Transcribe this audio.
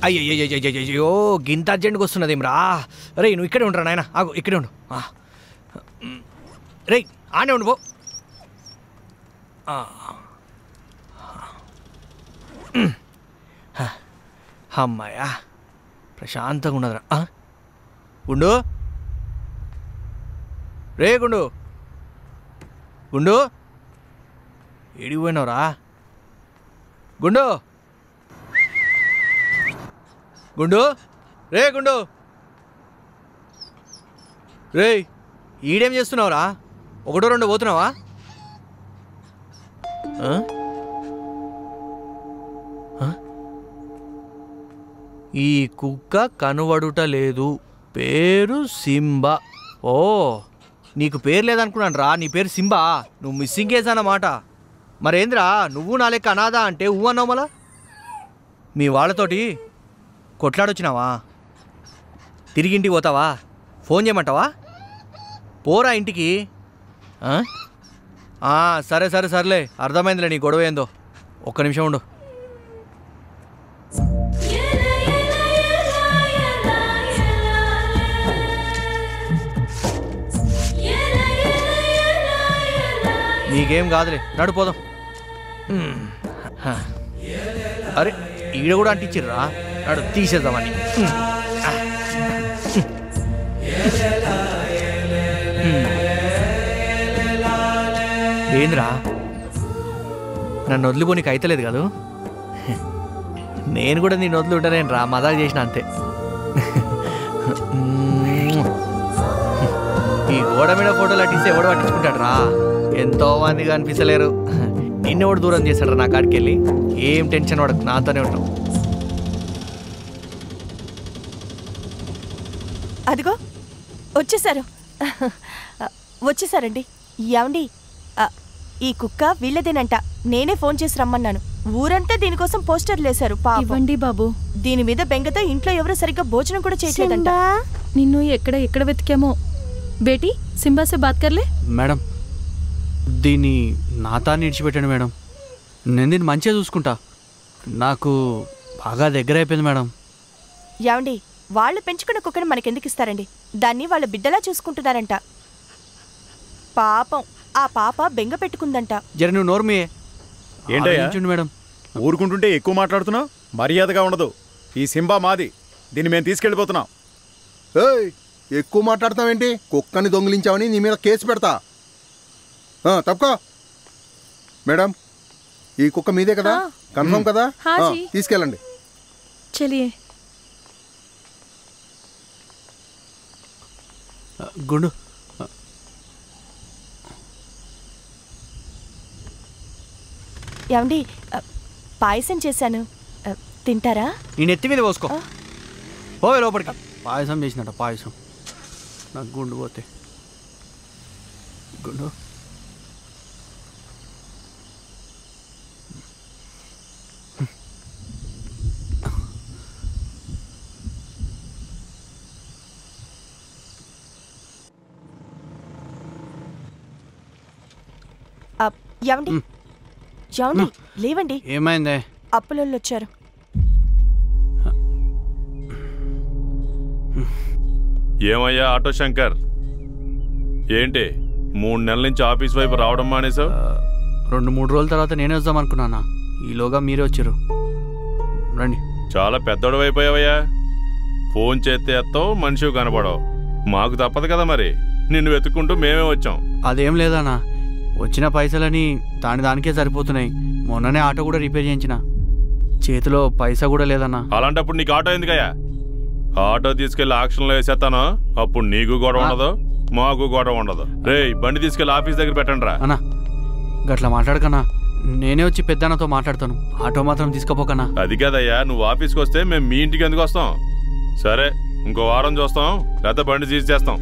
అయ్యో గింత అర్జెంట్గా వస్తున్నదేం రా. రే నువ్వు ఇక్కడే ఉండరా నాయన, ఆగు ఇక్కడే ఉండు. రే ఆనే ఉండు పో. అమ్మాయా ప్రశాంతంగా ఉన్నదిరా. గుండు రే గుండు, గుండు ఏడికి పోయినావురా? గుండు గుండు రే గుండు, రే ఈడేం చేస్తున్నావురా? ఒకటో రెండో పోతున్నావా? ఈ కుక్క కనువడుట లేదు, పేరు సింబా. ఓ నీకు పేరు లేదనుకున్నాను రా, నీ పేరు సింబా. నువ్వు మిస్సింగ్ కేసు అన్నమాట. మరేంద్రా నువ్వు నా లెక్క అనాదా అంటే ఊ అన్నావు. మళ్ళా మీ వాళ్ళతోటి కొట్లాడొచ్చినావా? తిరిగి ఇంటికి పోతావా? ఫోన్ చేయమంటావా? పోరా ఇంటికి. సరే సరే సర్లే, అర్థమైందిలే నీ గొడవ ఏందో. ఒక్క నిమిషం ఉండు. నీకేం కాదులే, నడిపోదాం. అరే ఈడ కూడా అంటించిర్రా, నడు తీసేద్దామని. ఏంద్రా నన్ను వదిలిపోనీకి అయితలేదు కదా? నేను కూడా నేను వదిలింటానేను రా, మజాక్ చేసిన అంతే. ఈ గోడ మీద ఫోటోలు అట్టిస్తే ఎవడు పట్టించుకుంటాడు రా? ఎంతో మందిగా అనిపించలేరు. నిన్నెవడు దూరం చేశాడు నా కాడికి వెళ్ళి. ఏం టెన్షన్ పడకు, నాతోనే ఉంటాం. అదిగో వచ్చేసారు, వచ్చేసారండి. ఏమండి ఈ కుక్క వీళ్ళదేనంట. నేనే ఫోన్ చేసి రమ్మన్నాను. ఊరంతా దీనికోసం పోస్టర్లు వేశారు. ఇవ్వండి బాబు. దీని మీద బెంగతో ఇంట్లో ఎవరు సరిగ్గా భోజనం కూడా చేయలేదంట. నిన్ను ఎక్కడ వెతికామో. బేటీ సింబా సే బాత్ కర్లే. మేడం దీన్ని నాతాన్ని ఇడిచిపెట్టండి మేడం. నేను దీన్ని మంచిగా చూసుకుంటా. నాకు బాగా దగ్గర అయిపోయింది మేడం. ఏమండి వాళ్ళు పెంచుకున్న కుక్కను మనకెందుకు ఇస్తారండి? దాన్ని వాళ్ళ బిడ్డలా చూసుకుంటున్నారంట. పాపం ఆ పాప బెంగ పెట్టుకుందంట. జర నువ్వు నోర్మి ఏంటయ్యా మేడం? ఊరుకుంటుంటే ఎక్కువ మాట్లాడుతున్నావు, మర్యాదగా ఉండదు. ఈ సింబా మాది, దీన్ని మేము తీసుకెళ్ళిపోతున్నాం. ఎక్కువ మాట్లాడతావేంటి? కుక్కని దొంగిలించావని నీ మీద కేసు పెడతా. తప్పుకో. మేడం ఈ కుక్క మీదే కదా? కన్ఫర్మ్ కదా? తీసుకెళ్ళండి. చలియే గుండు. ఏమండి పాయసం చేశాను, తింటారా? నేను ఎత్తి మీద పోసుకో. పోవే లోపలికి. పాయసం చేసినట్ట పాయసం. నాకు గుండు పోతే. గుండు ఏమండి ఏమండి లేవండి. ఏమైందే? అప్పులోళ్ళు వచ్చారు. ఏమయ్యా ఆటో శంకర్, ఏంటి 3 నెలల నుంచి ఆఫీస్ వైపు రావడం మానేసావు? 2-3 రోజుల తర్వాత నేనే వద్దాం అనుకున్నానా, ఈలోగా మీరే వచ్చారు. రండి. చాలా పెద్దోడు అయిపోయావయ్యా. ఫోన్ చేస్తే ఎత్తావు, మనిషి కనపడవు. మాకు తప్పదు కదా మరి, నిన్ను వెతుక్కుంటూ మేమే వచ్చాం. అదేం లేదన్నా, వచ్చిన పైసలని దానికే సరిపోతున్నాయి. మొన్ననే ఆటో కూడా రిపేర్ చేయించిన, చేతిలో పైసా కూడా లేదన్నా. అలాంటప్పుడు నీకు ఆటో ఎందుకయ్యా? ఆటో తీసుకెళ్లి ఆక్షన్లో వేసేస్తాను, అప్పుడు నీకు గొడవ ఉండదు, మాకు గొడవ ఉండదు. రే బండి తీసుకెళ్లి ఆఫీస్ దగ్గర పెట్టండి రా. అన్నా గట్లా మాట్లాడకన్నా, నేనే వచ్చి పెద్దన్నతో మాట్లాడతాను. ఆటో మాత్రం తీసుకుపోకన్నా. అది కదయ్యా, నువ్వు ఆఫీస్కి వస్తే మేము మీ ఇంటికి ఎందుకు వస్తాం? సరే ఇంకో వారం చూస్తాం, లేకపోతే బండి తీసేస్తాం.